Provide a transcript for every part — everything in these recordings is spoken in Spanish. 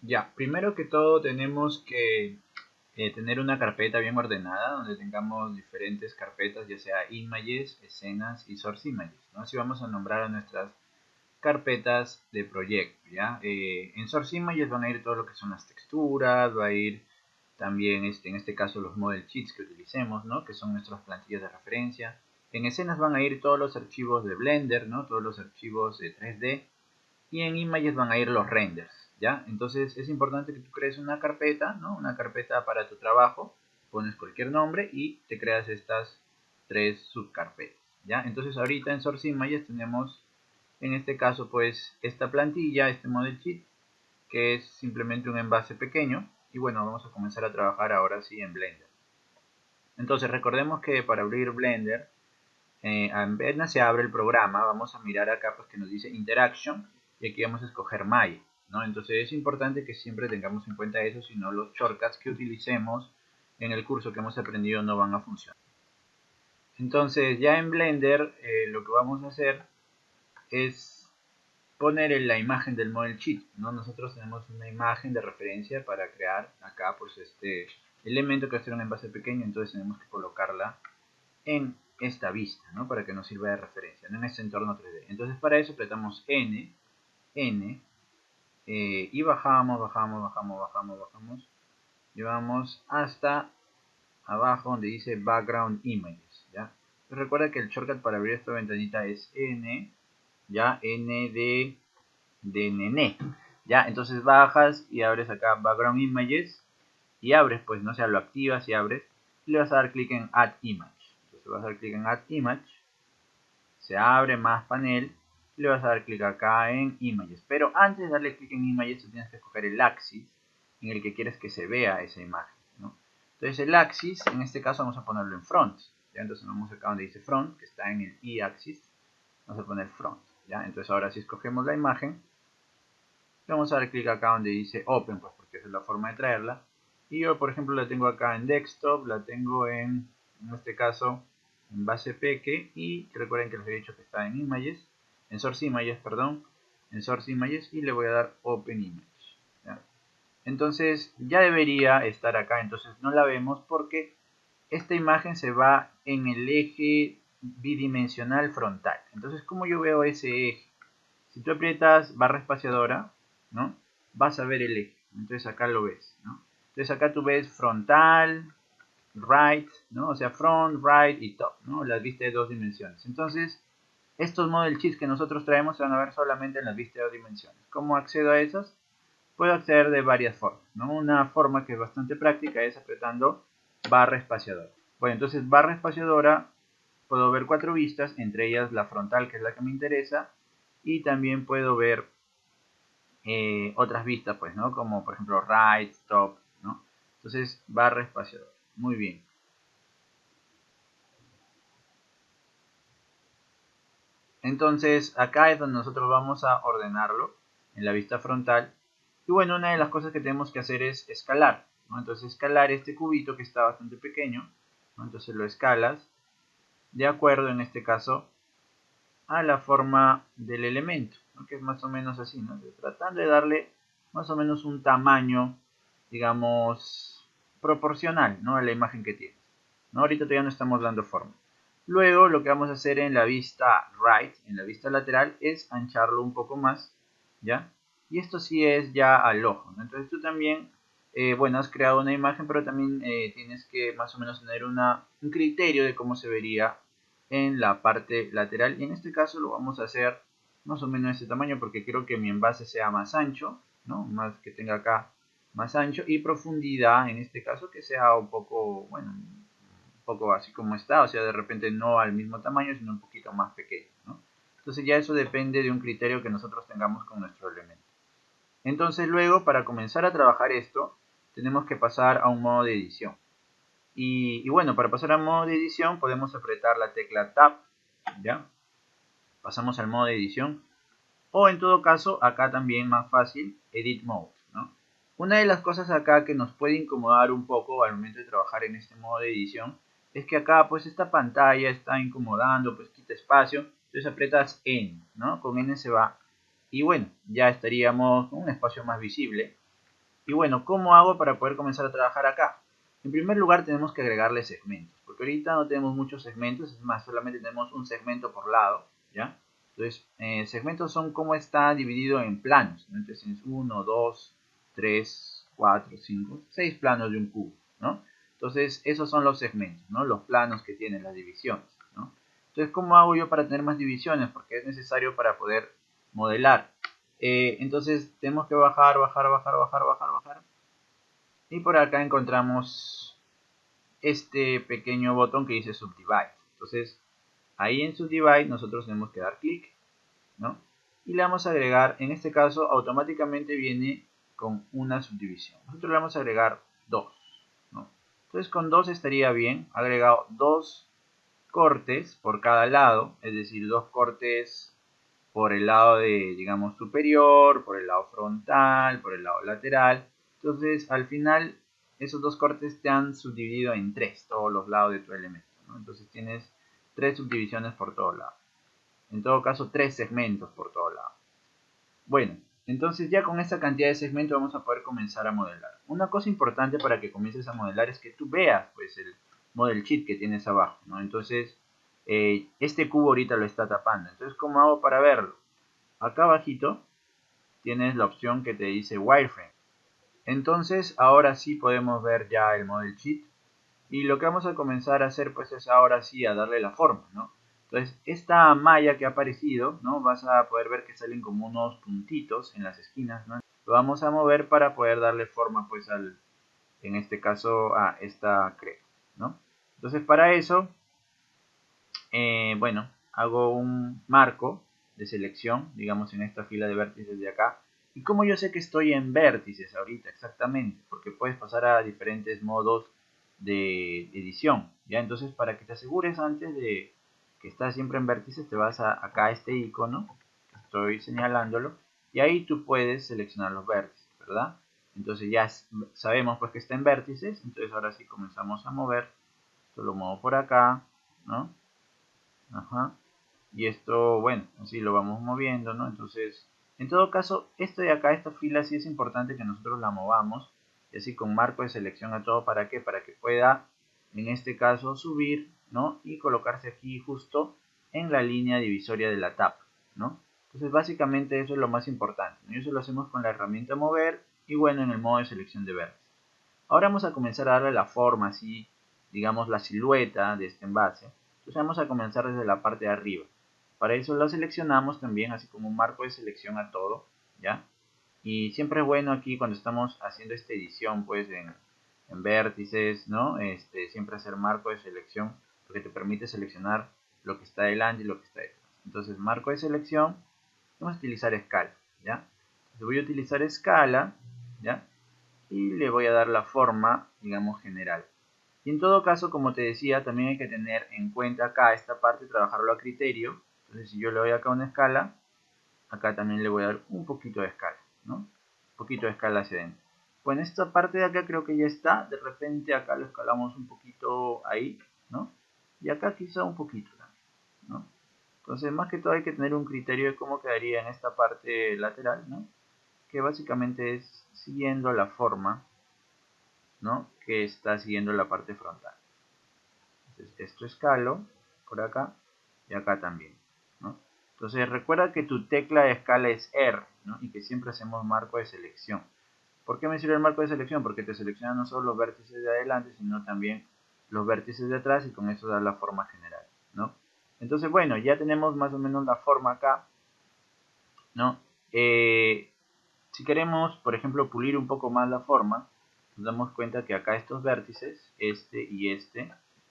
Ya, primero que todo tenemos que tener una carpeta bien ordenada donde tengamos diferentes carpetas, ya sea images, escenas y source images, ¿no? Así vamos a nombrar a nuestras carpetas de proyecto, ¿ya? En source images van a ir todo lo que son las texturas, va a ir también en este caso los model sheets que utilicemos, ¿no? Que son nuestras plantillas de referencia. En escenas van a ir todos los archivos de Blender, ¿no? Todos los archivos de 3D. Y en images van a ir los renders, ¿ya? Entonces es importante que tú crees una carpeta, ¿no? Una carpeta para tu trabajo, pones cualquier nombre y te creas estas tres subcarpetas, ¿ya? Entonces ahorita en Source Images tenemos, en este caso, pues esta plantilla, este model sheet, que es simplemente un envase pequeño. Y bueno, vamos a comenzar a trabajar ahora sí en Blender. Entonces recordemos que para abrir Blender, apenas se abre el programa, vamos a mirar acá pues que nos dice Interaction y aquí vamos a escoger Maya, ¿no? Entonces es importante que siempre tengamos en cuenta eso, si no los shortcuts que utilicemos en el curso que hemos aprendido no van a funcionar. Entonces ya en Blender lo que vamos a hacer es poner en la imagen del model sheet, ¿no? Nosotros tenemos una imagen de referencia para crear acá pues este elemento que va a ser un envase pequeño, entonces tenemos que colocarla en esta vista, ¿no? Para que nos sirva de referencia, ¿no? En este entorno 3D. Entonces para eso apretamos N, N, y bajamos, y vamos hasta abajo donde dice Background Images, ¿ya? Entonces recuerda que el shortcut para abrir esta ventanita es N, ya, N de nene, ya, entonces bajas y abres acá Background Images, y abres, pues, no sé, lo activas y abres, y le vas a dar clic en Add Image. Entonces vas a dar clic en Add Image, se abre más panel, y le vas a dar clic acá en Images. Pero antes de darle clic en Images, tú tienes que escoger el axis en el que quieres que se vea esa imagen, ¿no? Entonces el axis, en este caso vamos a ponerlo en front, ¿ya? Entonces vamos acá donde dice front, que está en el y-axis, vamos a poner front, ¿ya? Entonces ahora si escogemos la imagen, vamos a dar clic acá donde dice Open, pues porque esa es la forma de traerla. Y yo, por ejemplo, la tengo acá en Desktop, la tengo en este caso, en base peque. Y recuerden que les he dicho que está en Images, en Source Images, perdón, en Source Images. Y le voy a dar Open Image, ¿ya? Entonces ya debería estar acá, entonces no la vemos porque esta imagen se va en el eje bidimensional frontal. Entonces, ¿cómo yo veo ese eje? Si tú aprietas barra espaciadora, ¿no? Vas a ver el eje. Entonces acá lo ves, ¿no? Entonces acá tú ves frontal, right, ¿no? O sea, front, right y top, ¿no? Las vistas de dos dimensiones. Entonces, estos model sheets que nosotros traemos se van a ver solamente en las vistas de dos dimensiones. ¿Cómo accedo a esas? Puedo acceder de varias formas, ¿no? Una forma que es bastante práctica es apretando barra espaciadora. Bueno, entonces barra espaciadora puedo ver cuatro vistas, entre ellas la frontal, que es la que me interesa, y también puedo ver otras vistas, pues, ¿no? Como por ejemplo right, top, ¿no? Entonces, barra espaciadora. Muy bien. Entonces, acá es donde nosotros vamos a ordenarlo en la vista frontal. Y bueno, una de las cosas que tenemos que hacer es escalar, ¿no? Entonces, escalar este cubito que está bastante pequeño, ¿no? Entonces lo escalas de acuerdo, en este caso, a la forma del elemento, ¿no? Que es más o menos así, ¿no? Tratando de darle más o menos un tamaño, digamos, proporcional, ¿no? A la imagen que tienes, ¿no? Ahorita todavía no estamos dando forma. Luego lo que vamos a hacer en la vista right, en la vista lateral, es ancharlo un poco más, ¿ya? Y esto sí es ya al ojo, ¿no? Entonces tú también, bueno, has creado una imagen, pero también tienes que más o menos tener un criterio de cómo se vería en la parte lateral. Y en este caso lo vamos a hacer más o menos de este tamaño porque quiero que mi envase sea más ancho, ¿no? Más que tenga acá más ancho y profundidad en este caso que sea un poco, bueno, un poco así como está, o sea, de repente no al mismo tamaño, sino un poquito más pequeño, ¿no? Entonces ya eso depende de un criterio que nosotros tengamos con nuestro elemento. Entonces luego, para comenzar a trabajar esto, tenemos que pasar a un modo de edición. Y bueno, para pasar al modo de edición podemos apretar la tecla Tab, ¿ya? Pasamos al modo de edición. O en todo caso, acá también más fácil, Edit Mode, ¿no? Una de las cosas acá que nos puede incomodar un poco al momento de trabajar en este modo de edición es que acá pues esta pantalla está incomodando, pues quita espacio, entonces apretas N, ¿no? Con N se va y bueno, ya estaríamos con un espacio más visible. Y bueno, ¿cómo hago para poder comenzar a trabajar acá? En primer lugar tenemos que agregarle segmentos, porque ahorita no tenemos muchos segmentos, es más, solamente tenemos un segmento por lado, ¿ya? Entonces, segmentos son como está dividido en planos, ¿no? Entonces tienes 1, 2, 3, 4, 5, 6 planos de un cubo, ¿no? Entonces, esos son los segmentos, ¿no? Los planos que tienen las divisiones, ¿no? Entonces, ¿cómo hago yo para tener más divisiones? Porque es necesario para poder modelar. Entonces, tenemos que bajar. Y por acá encontramos este pequeño botón que dice Subdivide. Entonces, ahí en Subdivide nosotros tenemos que dar clic, ¿no? Y le vamos a agregar, en este caso, automáticamente viene con una subdivisión. Nosotros le vamos a agregar 2, ¿no? Entonces, con 2 estaría bien. Agregado 2 cortes por cada lado, es decir, 2 cortes por el lado de, digamos, superior, por el lado frontal, por el lado lateral. Entonces, al final, esos 2 cortes te han subdividido en 3, todos los lados de tu elemento, ¿no? Entonces tienes 3 subdivisiones por todos lados. En todo caso, 3 segmentos por todos lados. Bueno, entonces ya con esta cantidad de segmentos vamos a poder comenzar a modelar. Una cosa importante para que comiences a modelar es que tú veas pues el model sheet que tienes abajo, ¿no? Entonces, este cubo ahorita lo está tapando. Entonces, ¿cómo hago para verlo? Acá abajito tienes la opción que te dice wireframe. Entonces, ahora sí podemos ver ya el model sheet. Y lo que vamos a comenzar a hacer pues es ahora sí a darle la forma, ¿no? Entonces, esta malla que ha aparecido, ¿no? Vas a poder ver que salen como unos puntitos en las esquinas, ¿no? Lo vamos a mover para poder darle forma pues en este caso a esta cresta, ¿no? Entonces, para eso, bueno, hago un marco de selección, digamos en esta fila de vértices de acá. ¿Y cómo yo sé que estoy en vértices ahorita exactamente? Porque puedes pasar a diferentes modos de edición, ¿ya? Entonces, para que te asegures antes de que estás siempre en vértices, te vas acá a este icono, que estoy señalándolo, y ahí tú puedes seleccionar los vértices, ¿verdad? Entonces ya sabemos pues que está en vértices, entonces ahora sí comenzamos a mover, esto lo muevo por acá, ¿no? Ajá. Y esto, bueno, así lo vamos moviendo, ¿no? Entonces, en todo caso, esto de acá, esta fila, sí es importante que nosotros la movamos. Y así con marco de selección a todo, ¿para qué? Para que pueda, en este caso, subir, ¿no? Y colocarse aquí justo en la línea divisoria de la tapa, ¿no? Entonces, básicamente eso es lo más importante, ¿no? Y eso lo hacemos con la herramienta mover y, bueno, en el modo de selección de vértices. Ahora vamos a comenzar a darle la forma, así, digamos, la silueta de este envase. Entonces vamos a comenzar desde la parte de arriba. Para eso lo seleccionamos también, así como un marco de selección a todo, ¿ya? Y siempre es bueno aquí cuando estamos haciendo esta edición, pues, en vértices, ¿no? Siempre hacer marco de selección, porque te permite seleccionar lo que está delante y lo que está detrás. Entonces, marco de selección, vamos a utilizar escala, ¿ya? Entonces voy a utilizar escala, ¿ya? Y le voy a dar la forma, digamos, general. Y en todo caso, como te decía, también hay que tener en cuenta acá esta parte, trabajarlo a criterio. Entonces, si yo le doy acá una escala, acá también le voy a dar un poquito de escala, ¿no? Un poquito de escala hacia adentro. Bueno, esta parte de acá creo que ya está. De repente acá lo escalamos un poquito ahí, ¿no? Y acá quizá un poquito también, ¿no? Entonces, más que todo hay que tener un criterio de cómo quedaría en esta parte lateral, ¿no? Que básicamente es siguiendo la forma, ¿no? Que está siguiendo la parte frontal. Entonces, esto escalo por acá y acá también, ¿no? Entonces, recuerda que tu tecla de escala es R, ¿no? Y que siempre hacemos marco de selección. ¿Por qué me sirve el marco de selección? Porque te selecciona no solo los vértices de adelante, sino también los vértices de atrás y con eso da la forma general, ¿no? Entonces, bueno, ya tenemos más o menos la forma acá, ¿no? Si queremos, por ejemplo, pulir un poco más la forma, nos damos cuenta que acá estos vértices, este y este,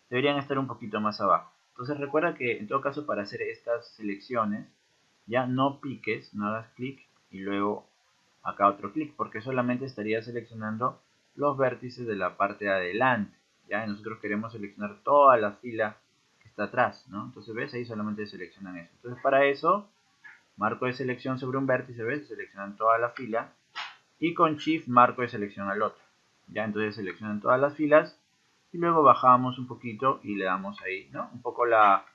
deberían estar un poquito más abajo. Entonces recuerda que en todo caso para hacer estas selecciones, ya no piques, no hagas clic y luego acá otro clic, porque solamente estaría seleccionando los vértices de la parte de adelante. Ya y nosotros queremos seleccionar toda la fila que está atrás, ¿no? Entonces ves, ahí solamente seleccionan eso. Entonces para eso, marco de selección sobre un vértice, ¿ves? Seleccionan toda la fila y con Shift marco de selección al otro. Ya entonces seleccionan todas las filas y luego bajamos un poquito y le damos ahí, ¿no? Un poco la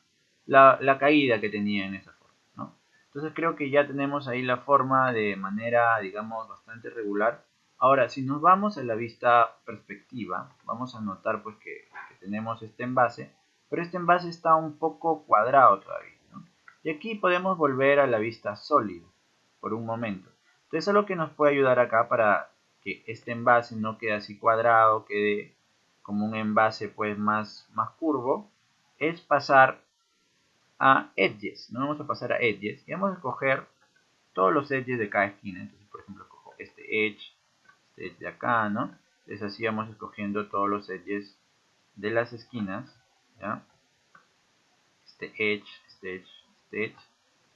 caída que tenía en esa forma, ¿no? Entonces creo que ya tenemos ahí la forma de manera, digamos, bastante regular. Ahora, si nos vamos a la vista perspectiva, vamos a notar pues que tenemos este envase, pero este envase está un poco cuadrado todavía, ¿no? Y aquí podemos volver a la vista sólida por un momento. Entonces, eso es lo que nos puede ayudar acá para que este envase no quede así cuadrado, quede como un envase pues más curvo, es pasar a edges, ¿no? Vamos a pasar a edges y vamos a escoger todos los edges de cada esquina. Entonces, por ejemplo, cojo este edge de acá, ¿no? Entonces así vamos escogiendo todos los edges de las esquinas, ¿ya? Este edge, este edge, este edge,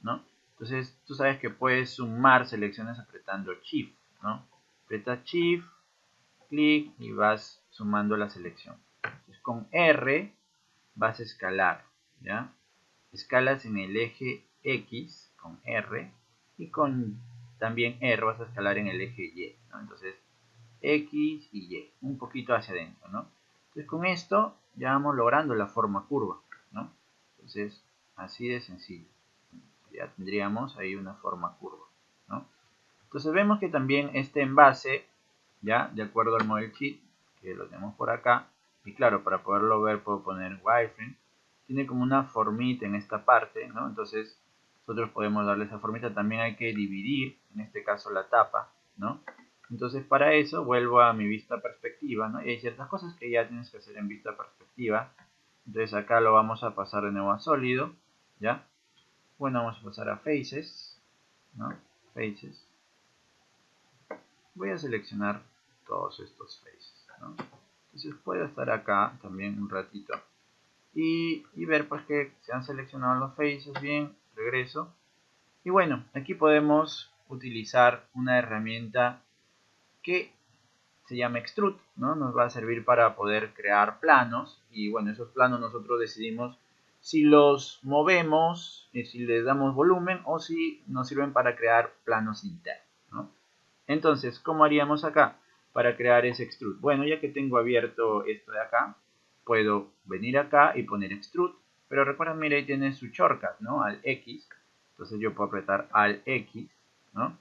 ¿no? Entonces tú sabes que puedes sumar selecciones apretando Shift, ¿no? Apretas Shift, clic y vas sumando la selección. Entonces con R vas a escalar, ¿ya? Escalas en el eje X con R y con también R vas a escalar en el eje Y, ¿no? Entonces X y Y, un poquito hacia adentro, ¿no? Entonces con esto ya vamos logrando la forma curva, ¿no? Entonces, así de sencillo. Ya tendríamos ahí una forma curva, ¿no? Entonces vemos que también este envase, ya, de acuerdo al model sheet, que lo tenemos por acá, y claro, para poderlo ver puedo poner wireframe, tiene como una formita en esta parte, ¿no? Entonces nosotros podemos darle esa formita, también hay que dividir, en este caso la tapa, ¿no? Entonces para eso vuelvo a mi vista perspectiva, ¿no? Y hay ciertas cosas que ya tienes que hacer en vista perspectiva. Entonces acá lo vamos a pasar de nuevo a sólido, ¿ya? Bueno, vamos a pasar a faces, ¿no? Faces. Voy a seleccionar todos estos faces, ¿no? Entonces puedo estar acá también un ratito y ver pues que se han seleccionado los faces bien, regreso. Y bueno, aquí podemos utilizar una herramienta que se llama Extrude, ¿no? Nos va a servir para poder crear planos y bueno, esos planos nosotros decidimos si los movemos, si les damos volumen o si nos sirven para crear planos internos, ¿no? Entonces, ¿cómo haríamos acá para crear ese extrude? Bueno, ya que tengo abierto esto de acá, puedo venir acá y poner extrude, pero recuerda, mira, ahí tiene su shortcut, ¿no? Al X, entonces yo puedo apretar al X, ¿no?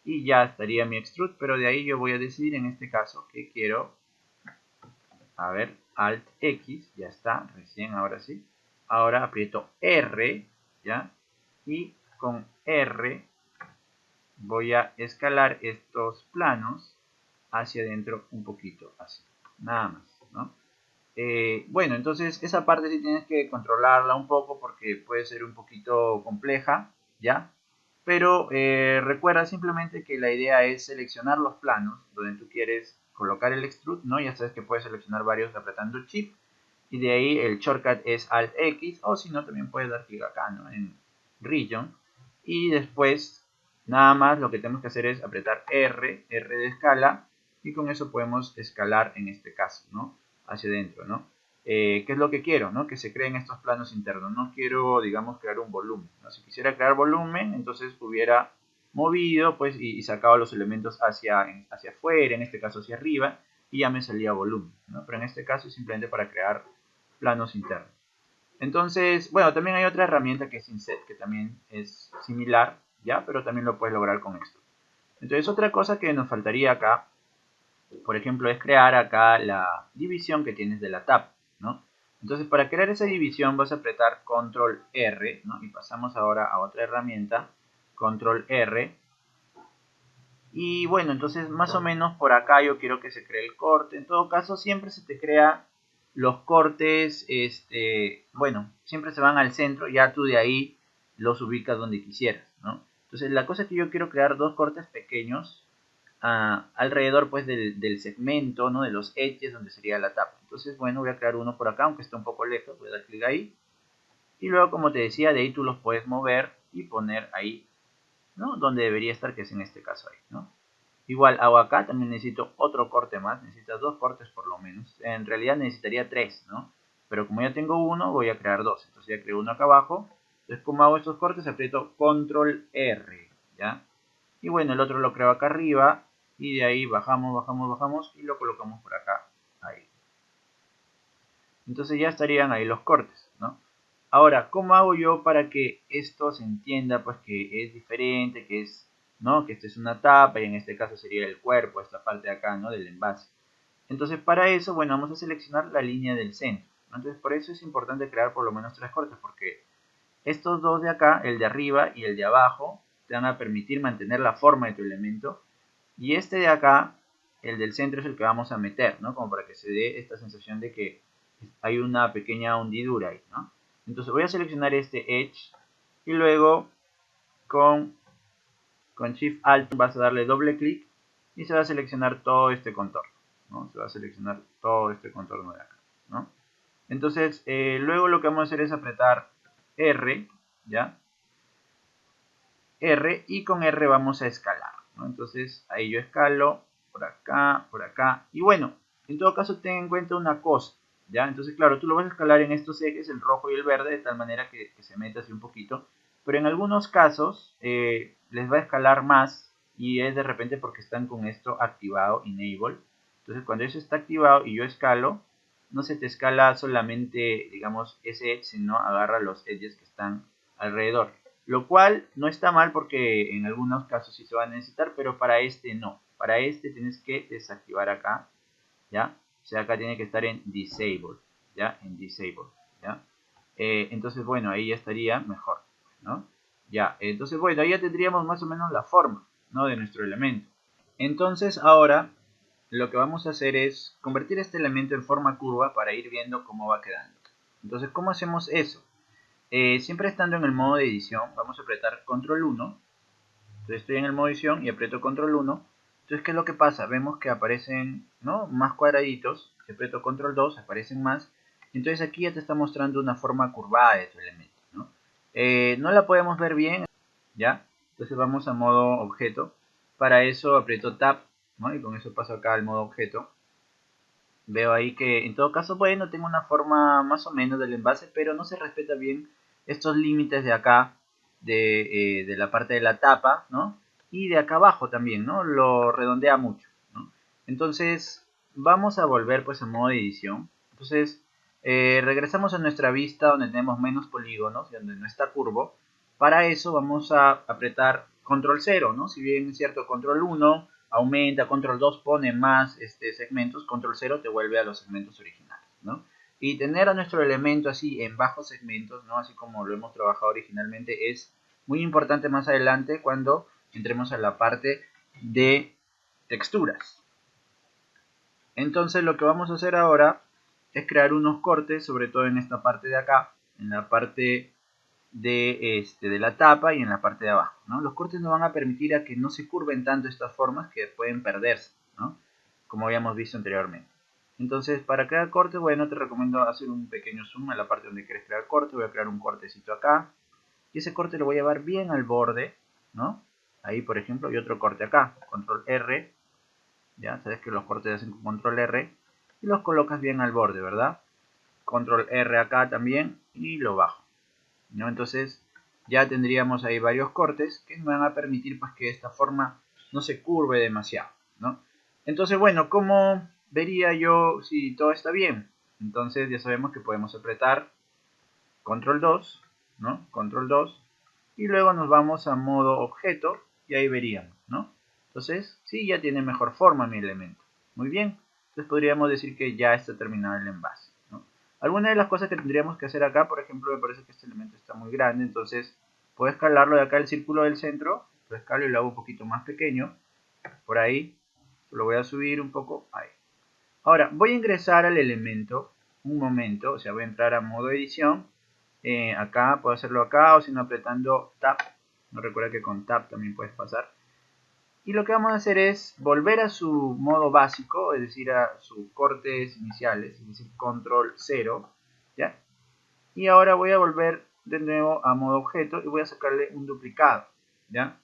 Y ya estaría mi extrude, pero de ahí yo voy a decidir en este caso que quiero, a ver, Alt X, ya está, recién, ahora sí. Ahora aprieto R, ¿ya? Y con R voy a escalar estos planos hacia adentro un poquito, así, nada más, ¿no? Bueno, entonces esa parte sí tienes que controlarla un poco porque puede ser un poquito compleja, ¿ya? Pero recuerda simplemente que la idea es seleccionar los planos donde tú quieres colocar el extrude, ¿no? Ya sabes que puedes seleccionar varios apretando Shift y de ahí el shortcut es Alt X o si no también puedes dar clic acá, ¿no? En Region y después nada más lo que tenemos que hacer es apretar R, R de escala y con eso podemos escalar en este caso, ¿no? Hacia adentro, ¿no? ¿Qué es lo que quiero, ¿no? Que se creen estos planos internos. No quiero, digamos, crear un volumen, ¿no? Si quisiera crear volumen, entonces hubiera movido, pues, y sacado los elementos hacia afuera, en este caso hacia arriba, y ya me salía volumen, ¿no? Pero en este caso es simplemente para crear planos internos. Entonces, bueno, también hay otra herramienta que es Inset, que también es similar, ¿ya? Pero también lo puedes lograr con esto. Entonces, otra cosa que nos faltaría acá, por ejemplo, es crear acá la división que tienes de la tab, ¿no? Entonces, para crear esa división vas a apretar Control R, ¿no? Y pasamos ahora a otra herramienta, Control R. Y bueno, entonces más o menos por acá yo quiero que se cree el corte. En todo caso, siempre se te crea los cortes, bueno, siempre se van al centro, ya tú de ahí los ubicas donde quisieras, ¿no? Entonces la cosa es que yo quiero crear dos cortes pequeños alrededor pues del segmento, ¿no? De los edges donde sería la tapa. Entonces, bueno, voy a crear uno por acá, aunque está un poco lejos, voy a dar clic ahí. Y luego, como te decía, de ahí tú los puedes mover y poner ahí, ¿no? Donde debería estar, que es en este caso ahí, ¿no? Igual hago acá, también necesito otro corte más, necesitas dos cortes por lo menos. En realidad necesitaría tres, ¿no? Pero como ya tengo uno, voy a crear dos. Entonces ya creo uno acá abajo. Entonces, como hago estos cortes, aprieto Control R, ¿ya? Y bueno, el otro lo creo acá arriba. Y de ahí bajamos, bajamos, bajamos y lo colocamos por acá, ahí. Entonces ya estarían ahí los cortes, ¿no? Ahora, ¿cómo hago yo para que esto se entienda? Pues que es diferente, que es ¿no? Que esta es una tapa y en este caso sería el cuerpo, esta parte de acá, ¿no? Del envase. Entonces para eso, bueno, vamos a seleccionar la línea del centro, ¿no? Entonces por eso es importante crear por lo menos 3 cortes, porque estos dos de acá, el de arriba y el de abajo, te van a permitir mantener la forma de tu elemento. Y este de acá, el del centro, es el que vamos a meter, ¿no? Como para que se dé esta sensación de que hay una pequeña hundidura ahí, ¿no? Entonces voy a seleccionar este Edge y luego con Shift Alt vas a darle doble clic y se va a seleccionar todo este contorno, ¿no? Se va a seleccionar todo este contorno de acá, ¿no? Entonces, luego lo que vamos a hacer es apretar R, ¿ya? R, y con R vamos a escalar, ¿no? Entonces, ahí yo escalo por acá, y bueno, en todo caso ten en cuenta una cosa, ¿ya? Entonces, claro, tú lo vas a escalar en estos ejes, el rojo y el verde, de tal manera que se meta así un poquito, pero en algunos casos les va a escalar más y es de repente porque están con esto activado, enable. Entonces, cuando eso está activado y yo escalo, no se te escala solamente, digamos, ese edge, sino agarra los edges que están alrededor. Lo cual no está mal porque en algunos casos sí se va a necesitar, pero para este no. Para este tienes que desactivar acá, ¿ya? O sea, acá tiene que estar en Disable, ¿ya? En Disable, ¿ya? Entonces, bueno, ahí ya estaría mejor, ¿no? Ya, entonces, bueno, ahí ya tendríamos más o menos la forma, ¿no? De nuestro elemento. Entonces, ahora lo que vamos a hacer es convertir este elemento en forma curva para ir viendo cómo va quedando. Entonces, ¿cómo hacemos eso? Siempre estando en el modo de edición, vamos a apretar control 1. Entonces estoy en el modo edición y aprieto control 1. Entonces, ¿qué es lo que pasa? Vemos que aparecen, ¿no?, más cuadraditos. Si aprieto control 2, aparecen más. Entonces aquí ya te está mostrando una forma curvada de tu elemento, ¿no? No la podemos ver bien, ¿ya? Entonces vamos a modo objeto. Para eso aprieto Tab, ¿no? Y con eso paso acá al modo objeto. Veo ahí que en todo caso, bueno, tengo una forma más o menos del envase, pero no se respeta bien estos límites de acá, de la parte de la tapa, ¿no? Y de acá abajo también, ¿no? Lo redondea mucho, ¿no? Entonces, vamos a volver pues a modo de edición. Entonces, regresamos a nuestra vista donde tenemos menos polígonos y donde no está curvo. Para eso vamos a apretar control 0, ¿no? Si bien es cierto, control 1 aumenta, control 2 pone más segmentos, control 0 te vuelve a los segmentos originales, ¿no? Y tener a nuestro elemento así en bajos segmentos, ¿no? Así como lo hemos trabajado originalmente, es muy importante más adelante cuando entremos a la parte de texturas. Entonces lo que vamos a hacer ahora es crear unos cortes, sobre todo en esta parte de acá, en la parte de la tapa y en la parte de abajo, ¿no? Los cortes nos van a permitir a que no se curven tanto estas formas que pueden perderse, ¿no? Como habíamos visto anteriormente. Entonces, para crear corte, bueno, te recomiendo hacer un pequeño zoom a la parte donde quieres crear corte. Voy a crear un cortecito acá. Y ese corte lo voy a llevar bien al borde, ¿no? Ahí, por ejemplo, y otro corte acá. Control R. Ya sabes que los cortes se hacen con control R. Y los colocas bien al borde, ¿verdad? Control R acá también. Y lo bajo, ¿no? Entonces ya tendríamos ahí varios cortes que me van a permitir pues que esta forma no se curve demasiado, ¿no? Entonces, bueno, ¿cómo vería yo si todo está bien? Entonces ya sabemos que podemos apretar control 2, ¿no? Control 2 y luego nos vamos a modo objeto y ahí veríamos, ¿no? Entonces, sí, ya tiene mejor forma mi elemento. Muy bien. Entonces podríamos decir que ya está terminado el envase, ¿no? Algunas de las cosas que tendríamos que hacer acá, por ejemplo, me parece que este elemento está muy grande, entonces puedo escalarlo de acá el círculo del centro, lo escalo y lo hago un poquito más pequeño, por ahí, lo voy a subir un poco, ahí. Ahora, voy a ingresar al elemento un momento, o sea, voy a entrar a modo edición, acá, puedo hacerlo acá o si no apretando Tab, no recuerda que con Tab también puedes pasar. Y lo que vamos a hacer es volver a su modo básico, es decir, a sus cortes iniciales, es decir, control 0, ¿ya? Y ahora voy a volver de nuevo a modo objeto y voy a sacarle un duplicado, ¿ya?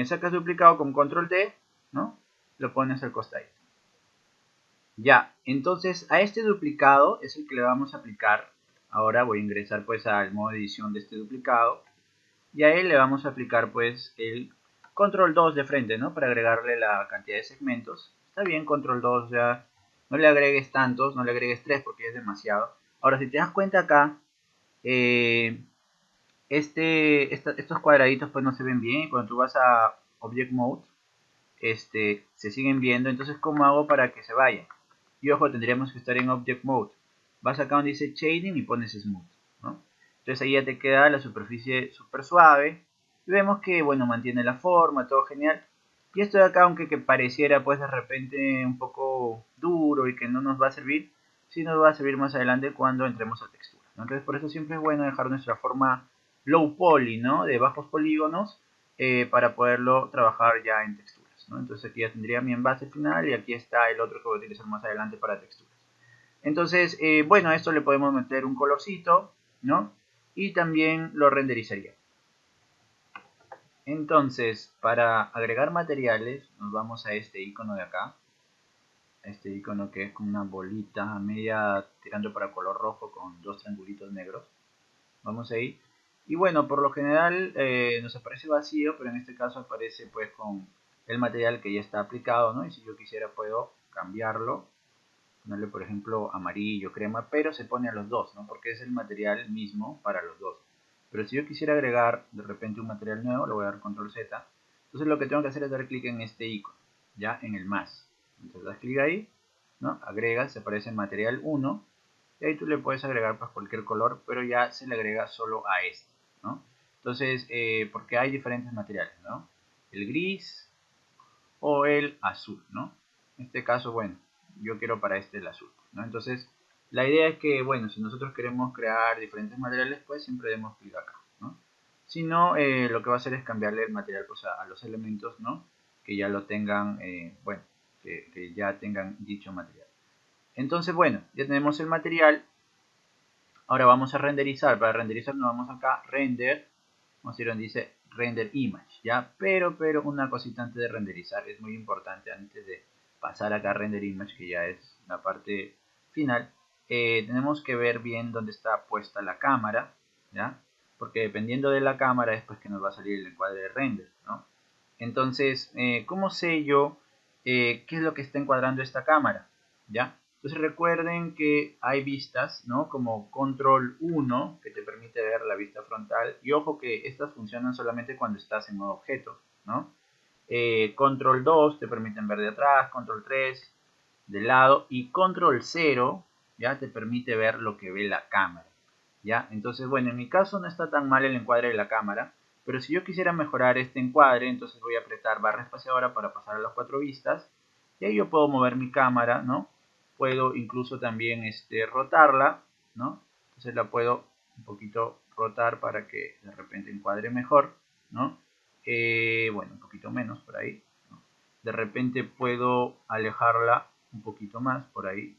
Sacas duplicado con control D, ¿no? Lo pones al costadito. Ya, entonces a este duplicado es el que le vamos a aplicar. Ahora voy a ingresar pues al modo de edición de este duplicado. Y a él le vamos a aplicar pues el control 2 de frente, ¿no? Para agregarle la cantidad de segmentos. Está bien, control 2 ya. No le agregues tantos, no le agregues 3 porque es demasiado. Ahora, si te das cuenta acá, estos cuadraditos pues no se ven bien. Y cuando tú vas a Object Mode, se siguen viendo. Entonces, ¿cómo hago para que se vayan? Y ojo, tendríamos que estar en Object Mode. Vas acá donde dice Shading y pones Smooth, ¿no? Entonces ahí ya te queda la superficie súper suave. Y vemos que, bueno, mantiene la forma, todo genial. Y esto de acá, aunque que pareciera pues de repente un poco duro y que no nos va a servir, sí nos va a servir más adelante cuando entremos a textura, ¿no? Entonces por eso siempre es bueno dejar nuestra forma low poly, ¿no? De bajos polígonos, para poderlo trabajar ya en texturas, ¿no? Entonces aquí ya tendría mi envase final y aquí está el otro que voy a utilizar más adelante para texturas. Entonces, bueno, a esto le podemos meter un colorcito, ¿no? Y también lo renderizaría. Entonces, para agregar materiales, nos vamos a este icono de acá. Este icono que es como una bolita media tirando para color rojo con dos triangulitos negros. Vamos ahí. Y bueno, por lo general nos aparece vacío, pero en este caso aparece pues con el material que ya está aplicado, ¿no? Y si yo quisiera puedo cambiarlo, ponerle por ejemplo amarillo, crema, pero se pone a los dos, ¿no? Porque es el material mismo para los dos. Pero si yo quisiera agregar de repente un material nuevo, le voy a dar control Z. Entonces lo que tengo que hacer es dar clic en este icono, ya en el más. Entonces das clic ahí, ¿no? Agregas, se aparece material 1. Y ahí tú le puedes agregar pues cualquier color, pero ya se le agrega solo a este, ¿no? Entonces, porque hay diferentes materiales, ¿no? El gris o el azul, ¿no? En este caso, bueno, yo quiero para este el azul, ¿no? Entonces, la idea es que, bueno, si nosotros queremos crear diferentes materiales, pues siempre demos clic acá, ¿no? Si no, lo que va a hacer es cambiarle el material pues, a los elementos, ¿no? Que ya lo tengan, bueno, que ya tengan dicho material. Entonces, bueno, ya tenemos el material. Ahora vamos a renderizar. Para renderizar nos vamos acá, render. Vamos a ir donde dice render image, ¿ya? Pero una cosita antes de renderizar, es muy importante antes de pasar acá a render image, que ya es la parte final. Tenemos que ver bien dónde está puesta la cámara, ¿ya? Porque dependiendo de la cámara es pues que nos va a salir el encuadre de render, ¿no? Entonces, ¿cómo sé yo qué es lo que está encuadrando esta cámara? ¿Ya? Entonces recuerden que hay vistas, ¿no? Como control 1, que te permite ver la vista frontal. Y ojo que estas funcionan solamente cuando estás en modo objeto, ¿no? Control 2 te permiten ver de atrás, control 3 de lado y control 0 ya te permite ver lo que ve la cámara, ¿ya? Entonces, bueno, en mi caso no está tan mal el encuadre de la cámara, pero si yo quisiera mejorar este encuadre, entonces voy a apretar barra espaciadora para pasar a las 4 vistas y ahí yo puedo mover mi cámara, ¿no? Puedo incluso también rotarla, ¿no? Entonces la puedo un poquito rotar para que de repente encuadre mejor, ¿no? Bueno, un poquito menos por ahí, ¿no? De repente puedo alejarla un poquito más por ahí.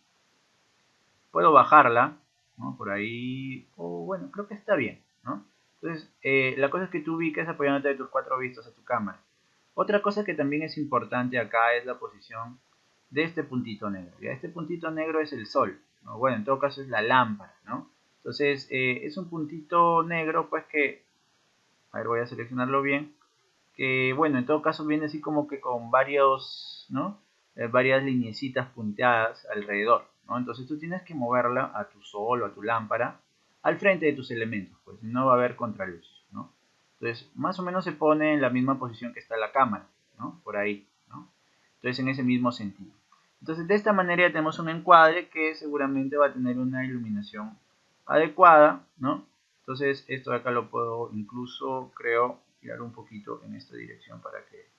Puedo bajarla, ¿no? Por ahí, o bueno, creo que está bien, ¿no? Entonces, la cosa es que tú ubiques apoyándote de tus 4 vistas a tu cámara. Otra cosa que también es importante acá es la posición de este puntito negro. ¿Ya? Este puntito negro es el sol, ¿no? Bueno, en todo caso es la lámpara, ¿no? Entonces, es un puntito negro, pues que, a ver, voy a seleccionarlo bien, que, bueno, en todo caso viene así como que con varios, ¿no? Varias lineecitas punteadas alrededor, ¿no? Entonces tú tienes que moverla a tu sol o a tu lámpara al frente de tus elementos, pues no va a haber contraluz, ¿no? Entonces, más o menos se pone en la misma posición que está la cámara, ¿no? Por ahí, ¿no? Entonces, en ese mismo sentido. Entonces, de esta manera ya tenemos un encuadre que seguramente va a tener una iluminación adecuada, ¿no? Entonces, esto de acá lo puedo incluso, creo, girar un poquito en esta dirección para que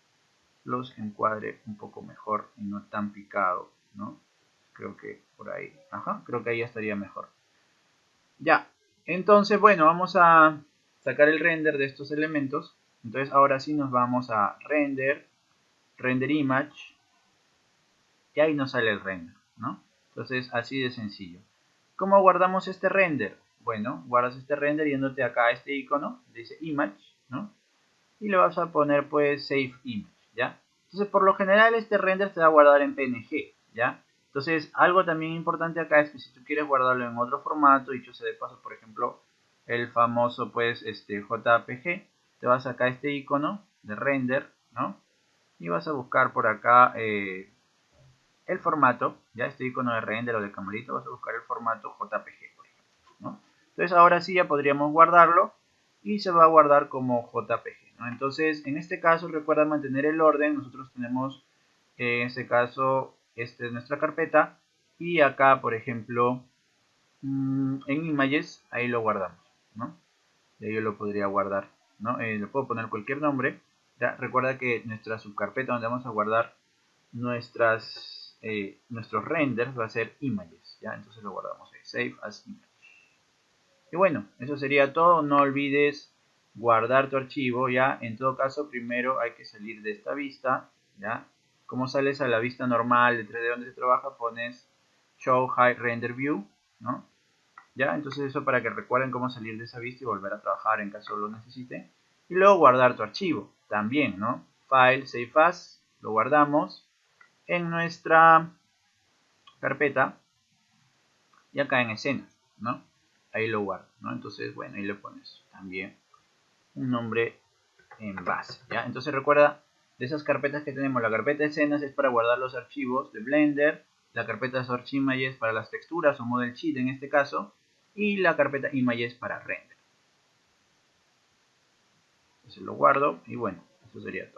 los encuadre un poco mejor y no tan picado, ¿no? Creo que por ahí, ajá, creo que ahí ya estaría mejor. Ya, entonces, bueno, vamos a sacar el render de estos elementos. Entonces, ahora sí nos vamos a render, render image, y ahí nos sale el render, ¿no? Entonces, así de sencillo. ¿Cómo guardamos este render? Bueno, guardas este render yéndote acá a este icono, dice image, ¿no? Y le vas a poner pues save image, ¿ya? Entonces, por lo general este render se va a guardar en PNG, ¿ya? Entonces, algo también importante acá es que si tú quieres guardarlo en otro formato, dicho sea de paso, por ejemplo, el famoso pues JPG, te vas acá a este icono de render, ¿no? Y vas a buscar por acá el formato, ya este icono de render o de camarita, vas a buscar el formato JPG, por ejemplo, ¿no? Entonces ahora sí ya podríamos guardarlo y se va a guardar como JPG, ¿no? Entonces, en este caso, recuerda mantener el orden. Nosotros tenemos, en este caso, esta es nuestra carpeta. Y acá, por ejemplo, en images, ahí lo guardamos, ¿no? Y ahí yo lo podría guardar, ¿no? Le puedo poner cualquier nombre. ¿Ya? Recuerda que nuestra subcarpeta donde vamos a guardar nuestros renders va a ser images, ¿ya? Entonces lo guardamos ahí, save as image. Y bueno, eso sería todo. No olvides guardar tu archivo, ¿ya? En todo caso, primero hay que salir de esta vista, ¿ya? Como sales a la vista normal de 3D donde se trabaja, pones Show Hide Render View, ¿no? ¿Ya? Entonces eso para que recuerden cómo salir de esa vista y volver a trabajar en caso lo necesiten. Y luego guardar tu archivo, también, ¿no? File, Save As, lo guardamos en nuestra carpeta y acá en escenas, ¿no? Ahí lo guardo, ¿no? Entonces, bueno, ahí le pones también un nombre en base, ¿ya? Entonces recuerda, de esas carpetas que tenemos, la carpeta de escenas es para guardar los archivos de Blender, la carpeta Source Images para las texturas o Model Sheet en este caso, y la carpeta Images para render. Entonces lo guardo y bueno, eso sería todo.